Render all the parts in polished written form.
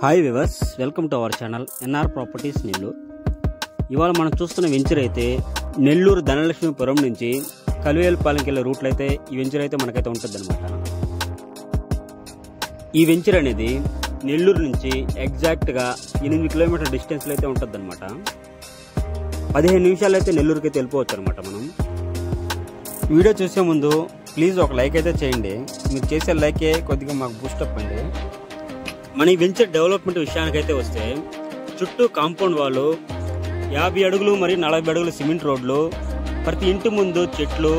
Hi viewers, welcome to our channel NR properties Nellore. ఇవాళ మనం చూస్తున్న వెంచర్ అయితే నెల్లూరు ధనలక్ష్మీపురం నుంచి కలివేలుపాలెంకి వెళ్ళే రూట్లో అయితే ఈ వెంచర్ అయితే మనకైతే ఉంటుందన్నమాట. ఈ వెంచర్ అనేది నెల్లూరు నుంచి ఎగ్జాక్ట్గా 8 కిలోమీటర్ డిస్టెన్స్లో అయితే ఉంటుందన్నమాట. 15 నిమిషాలు అయితే నెల్లూరుకి అయితే వెళ్ళిపోవచ్చు అనమాట. మనం వీడియో చూసే ముందు ప్లీజ్ ఒక లైక్ అయితే చేయండి. మీరు చేసే లైకే కొద్దిగా మాకు బూస్టప్ అండి. మన ఈ వెంచర్ డెవలప్మెంట్ విషయానికైతే వస్తే చుట్టూ కాంపౌండ్ వాళ్ళు 50 అడుగులు మరియు 40 అడుగులు సిమెంట్ రోడ్లు, ప్రతి ఇంటి ముందు చెట్లు,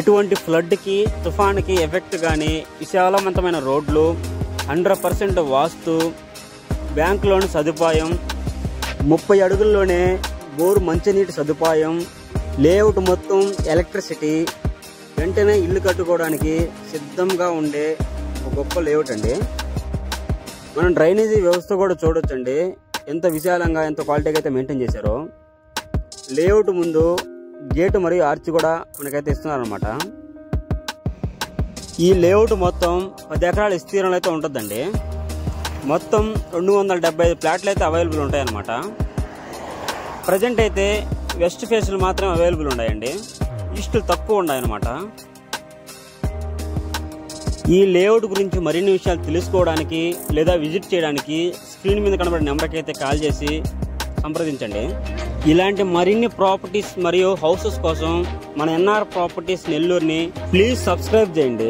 ఎటువంటి ఫ్లడ్కి తుఫాన్కి ఎఫెక్ట్ కానీ విశాలవంతమైన రోడ్లు, 100% వాస్తు, బ్యాంక్ లోన్ సదుపాయం, 30 అడుగుల్లోనే బోరు మంచినీటి సదుపాయం, లేఅవుట్ మొత్తం ఎలక్ట్రిసిటీ, వెంటనే ఇల్లు కట్టుకోవడానికి సిద్ధంగా ఉండే ఒక గొప్ప లేఅవుట్ అండి. మనం డ్రైనేజీ వ్యవస్థ కూడా చూడొచ్చండి, ఎంత విశాలంగా ఎంత క్వాలిటీగా అయితే మెయింటైన్ చేశారో. లేఅవుట్ ముందు గేటు మరియు ఆర్చ్ కూడా మనకైతే ఇస్తున్నారనమాట. ఈ లేఅవుట్ మొత్తం 10 ఎకరాల విస్తీర్ణంలో అయితే ఉంటుందండి. మొత్తం 275 ప్లాట్లు అయితే అవైలబుల్ ఉంటాయన్నమాట. ప్రజెంట్ అయితే వెస్ట్ ఫేస్లు మాత్రం అవైలబుల్ ఉన్నాయండి, ఈస్టులు తక్కువ ఉన్నాయన్నమాట. ఈ లేఅవుట్ గురించి మరిన్ని విషయాలు తెలుసుకోవడానికి లేదా విజిట్ చేయడానికి స్క్రీన్ మీద కనబడే నెంబర్కి అయితే కాల్ చేసి సంప్రదించండి. ఇలాంటి మరిన్ని ప్రాపర్టీస్ మరియు హౌసెస్ కోసం మన ఎన్ఆర్ ప్రాపర్టీస్ నెల్లూరుని ప్లీజ్ సబ్స్క్రైబ్ చేయండి.